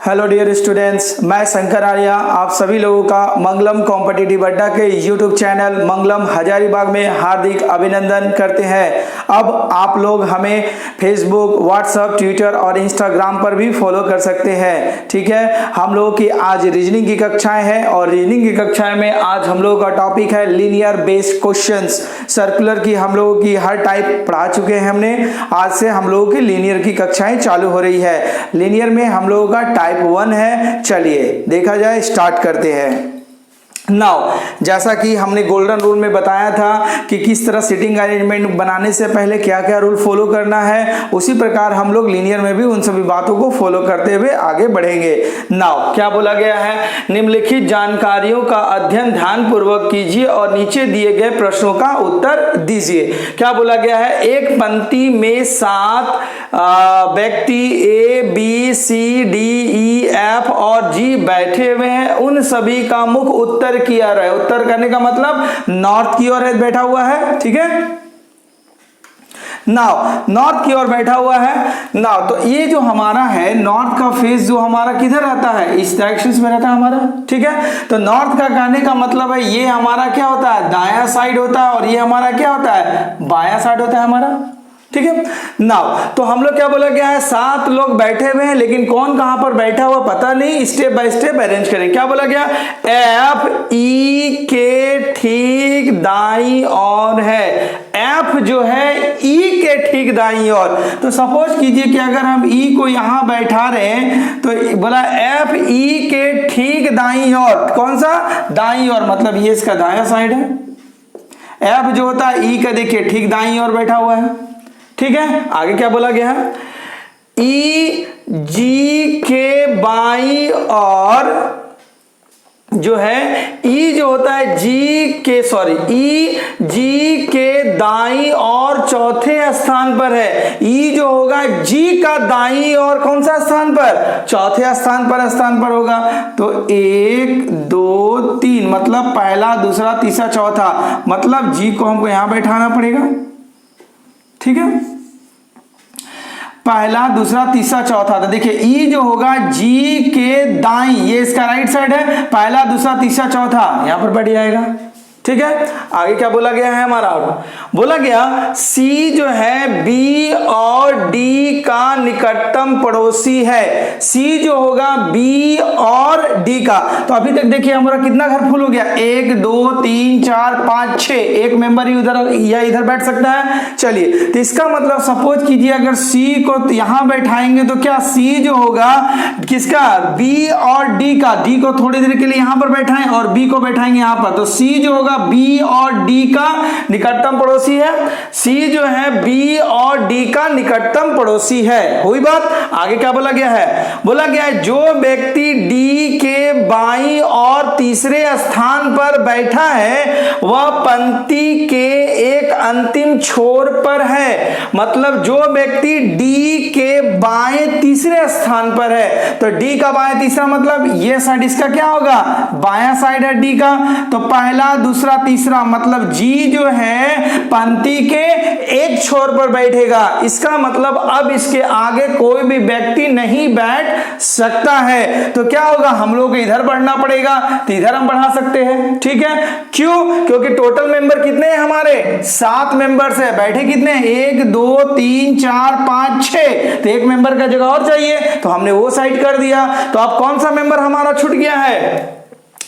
Hello dear students, मैं शंकर आर्य आप सभी लोगों का मंगलम कॉम्पिटिटिव अड्डा के यूट्यूब चैनल मंगलम हजारीबाग में हार्दिक अभिनंदन करते हैं। अब आप लोग हमें फेसबुक, व्हाट्सएप, ट्विटर और इंस्टाग्राम पर भी फॉलो कर सकते हैं। ठीक है, हम लोगों की आज रीजनिंग की कक्षाएं हैं और रीजनिंग की कक्षाएं में आज हम लोगों का टॉपिक है लीनियर बेस्ड क्वेश्चंस। सर्कुलर की हम लोगों की हर टाइप पढ़ा चुके हैं हमने। आज से हम लोगों की लीनियर की कक्षाएं चालू हो रही है। लीनियर में हम लोगों का टाइप 1 है। चलिए देखा जाए, स्टार्ट करते हैं। नाउ जैसा कि हमने गोल्डन रूल में बताया था कि किस तरह सीटिंग अरेंजमेंट बनाने से पहले क्या क्या रूल फॉलो करना है, उसी प्रकार हम लोग लीनियर में भी उन सभी बातों को फॉलो करते हुए आगे बढ़ेंगे। नाउ क्या बोला गया है, निम्नलिखित जानकारियों का अध्ययन ध्यान पूर्वक कीजिए और नीचे दिए गए प्रश्नों का उत्तर दीजिए। क्या बोला गया है, एक पंक्ति में 7 व्यक्ति A B C D E F और जी बैठे हुए हैं। उन सभी का मुख उत्तर की ओर है। उत्तर करने का मतलब नॉर्थ की ओर है, बैठा हुआ है। ठीक है, नाउ नॉर्थ की ओर बैठा हुआ है। नाउ तो ये जो हमारा है नॉर्थ का फेस जो हमारा किधर रहता है, इस डायरेक्शन में रहता है हमारा। ठीक है, तो नॉर्थ का कहने का मतलब है ये हमारा क्या होता है, दायां साइड होता है और ये हमारा क्या होता है, बायां साइड होता है हमारा। ठीक है, नाउ तो हम लोग क्या बोला गया है, 7 लोग बैठे हुए हैं, लेकिन कौन कहां पर बैठा हुआ पता नहीं। स्टेप बाय स्टेप अरेंज करें। क्या बोला गया, एफ ई के ठीक दाईं ओर है। एफ जो है ई के ठीक दाईं ओर। तो सपोज कीजिए कि अगर हम ई को यहां बैठा रहे हैं तो बोला एफ ई के ठीक दाईं ओर। कौन सा, दाईं ओर, मतलब ये इसका दायां साइड है। एफ जो होता है ई का देखिए ठीक दाईं ओर बैठा हुआ है। ठीक है, आगे क्या बोला गया है, ई जी के बाईं और जो है ई जो होता है जी के ई जी के दाईं और चौथे स्थान पर है। ई जो होगा जी का दाईं और कौन सा स्थान पर, चौथे स्थान पर होगा। तो 1 2 3 मतलब पहला दूसरा तीसरा चौथा, मतलब जी को हमको यहां बैठाना पड़ेगा। ठीक है, पहला दूसरा तीसरा चौथा। तो देखिए ई जो होगा जी के दाईं, ये इसका राइट साइड है, पहला दूसरा तीसरा चौथा यहां पर बैठ जाएगा। ठीक है, आगे क्या बोला गया है हमारा, बोला गया सी जो है बी और डी का निकटतम पड़ोसी है। सी जो होगा बी और डी का। तो अभी तक देखिए हमारा कितना घर फुल हो गया, 1 2 3 4 5 6। एक मेंबर ही उधर या इधर बैठ सकता है। चलिए, तो इसका मतलब सपोज कीजिए अगर सी को यहां बैठाएंगे तो क्या सी जो होगा किसका, बी और डी का। डी को थोड़ी देर के लिए यहां पर बैठाएं और बी को बैठाएंगे यहां पर। तो सी जो होगा बी और डी का निकटतम पड़ोसी है। सी जो है बी और डी का निकटतम पड़ोसी है। हुई बात। आगे क्या बोला गया है, बोला गया है जो व्यक्ति डी के बाईं और तीसरे स्थान पर बैठा है वह पंक्ति के एक अंतिम छोर पर है। मतलब जो व्यक्ति डी के बाएं तीसरे स्थान पर है, तो डी का बाएं तीसरा मतलब ये साइड इसका क्या होगा, बायां साइड है डी का। तो पहला दूसरा तीसरा मतलब जी जो है पंक्ति के एक छोर पर बैठेगा। इसका मतलब अब इसके आगे कोई भी व्यक्ति नहीं बैठ सकता है। तो क्या होगा, हम लोग को इधर बढ़ना पड़ेगा, तो इधर हम बढ़ा सकते हैं। ठीक है, क्यों, क्योंकि टोटल मेंबर कितने हैं हमारे, 7 मेंबर्स है। बैठे कितने हैं, 1 2 3 4 5 6। तो एक मेंबर का जगह और चाहिए, तो हमने वो साइड कर दिया। तो अब कौन सा मेंबर हमारा छूट गया है,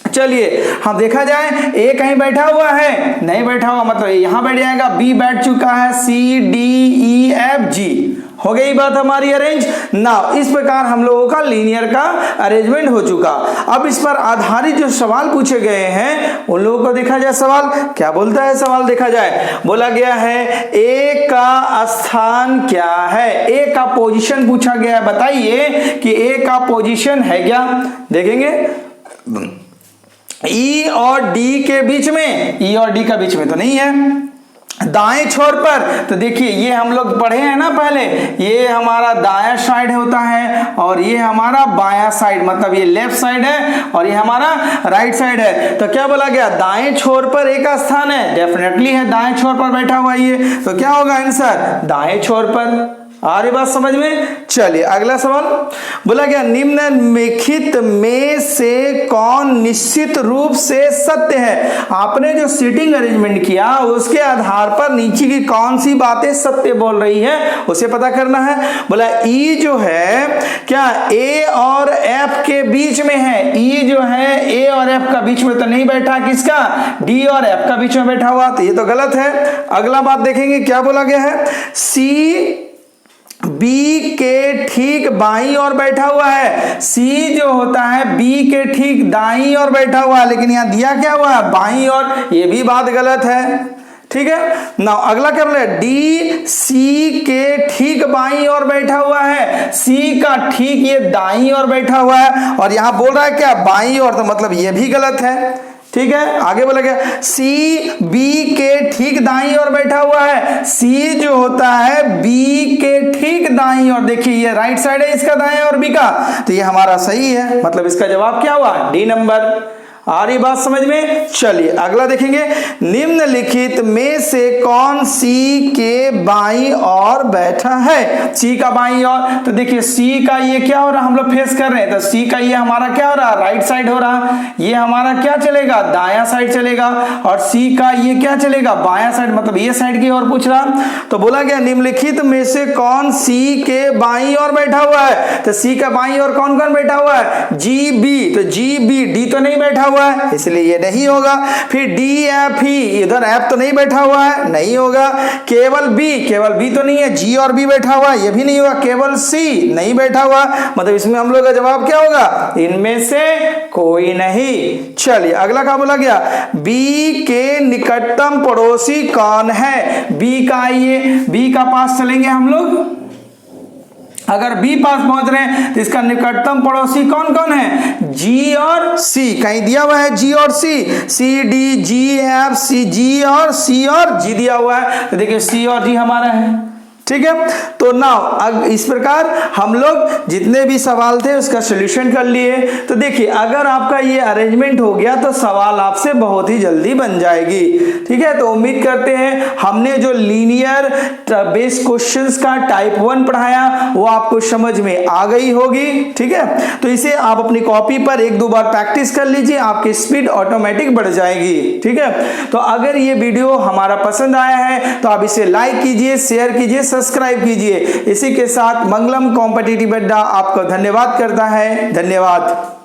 चलिए हम देखा जाए। ए कहीं बैठा हुआ है, नहीं बैठा हुआ, मतलब यहां बैठ जाएगा। बी बैठ चुका है, सी डी ई एफ जी। हो गई बात हमारी अरेंज। नाउ इस प्रकार हम लोगों का लीनियर का अरेंजमेंट हो चुका। अब इस पर आधारित जो सवाल पूछे गए हैं उन लोगों को देखा जाए। सवाल क्या बोलता है, सवाल देखा जाए। बोला गया है ए का स्थान क्या है, ए का पोजीशन पूछा गया है। बताइए कि ए का पोजीशन है क्या, देखेंगे। ई और डी के बीच में, ई और डी का बीच में तो नहीं है, दाएं छोर पर। तो देखिए ये हम लोग पढ़े हैं ना पहले, ये हमारा दायां साइड होता है और ये हमारा बायां साइड, मतलब ये लेफ्ट साइड है और ये हमारा राइट साइड है। तो क्या बोला गया, दाएं छोर पर एक स्थान है, डेफिनेटली है दाएं छोर पर बैठा हुआ ये। तो क्या होगा आंसर, दाएं छोर पर। आ रही बात समझ में? चलिए अगला सवाल बोला गया निम्नलिखित में से कौन निश्चित रूप से सत्य है। आपने जो सीटिंग अरेंजमेंट किया उसके आधार पर नीचे की कौन सी बातें सत्य बोल रही है उसे पता करना है। बोला ई जो है क्या ए और एफ के बीच में है। ई जो है ए और एफ का बीच में तो नहीं बैठा, किसका? डी और एफ का बीच में बैठा हुआ, तो ये तो गलत है। अगला बात देखेंगे क्या बोला गया है, सी बी के ठीक बाईं ओर बैठा हुआ है। सी जो होता है बी के ठीक दाईं ओर बैठा हुआ है, लेकिन यहां दिया क्या हुआ है? बाईं ओर, ये भी बात गलत है। ठीक है ना। अगला क्या बोला? डी सी के ठीक बाईं ओर बैठा हुआ है। सी का ठीक ये दाईं ओर बैठा हुआ है, और यहां बोल रहा है क्या? बाईं ओर, तो मतलब ये भी गलत है। ठीक है, आगे बोला गया सी बी के ठीक दाईं ओर बैठा हुआ है। सी जो होता है बी के ठीक दाईं ओर, देखिए ये राइट साइड है इसका दाएं और बी का, तो ये हमारा सही है, मतलब इसका जवाब क्या हुआ? D number. आ रही बात समझ में? चलिए अगला देखेंगे निम्नलिखित में से कौन सी के बाईं ओर बैठा है। सी का बाईं ओर, तो देखिए सी का ये क्या हो रहा है, हम लोग फेस कर रहे हैं, तो सी का ये हमारा क्या हो रहा है? राइट साइड हो रहा, ये हमारा क्या चलेगा? दायां साइड चलेगा, और सी का ये क्या चलेगा? बायां साइड, मतलब ये साइड की ओर पूछ रहा। तो बोला गया निम्नलिखित में से कौन सी के बाईं ओर बैठा हुआ है। तो सी का बाईं ओर कौन कौन बैठा हुआ है? जी बी, तो जी बी, डी तो नहीं बैठा हुआ है इसलिए ये नहीं होगा। फिर डी एफ ही, इधर एफ तो नहीं बैठा हुआ है, नहीं होगा। केवल बी तो नहीं है, जी और बी बैठा हुआ है, ये भी नहीं होगा। केवल सी नहीं बैठा हुआ, मतलब इसमें हम लोग का जवाब क्या होगा? इनमें से कोई नहीं। चलिए अगला क्या बोला गया, बी के निकटतम पड़ोसी कौन है। बी का आइए, बी का पास चलेंगे हम लोग। अगर बी पास पहुंच रहे हैं तो इसका निकटतम पड़ोसी कौन कौन है? जी और सी, कहीं दिया हुआ है जी और सी, C D G F C, जी और सी और जी दिया हुआ है, तो देखिए सी और जी हमारा है। ठीक है, तो नाउ इस प्रकार हम लोग जितने भी सवाल थे उसका सॉल्यूशन कर लिए। तो देखिए अगर आपका ये अरेंजमेंट हो गया तो सवाल आपसे बहुत ही जल्दी बन जाएगी। ठीक है, तो उम्मीद करते हैं हमने जो लीनियर बेस्ड क्वेश्चंस का टाइप 1 पढ़ाया वो आपको समझ में आ गई होगी। ठीक है, तो इसे आप अपनी कॉपी पर 1-2 बार प्रैक्टिस कर लीजिए, आपकी स्पीड ऑटोमेटिक बढ़ जाएगी। ठीक है, तो अगर ये वीडियो हमारा पसंद आया है तो आप इसे लाइक कीजिए, शेयर कीजिए, सब्सक्राइब कीजिए। इसी के साथ मंगलम कॉम्पिटिटिव अड्डा आपको धन्यवाद करता है। धन्यवाद।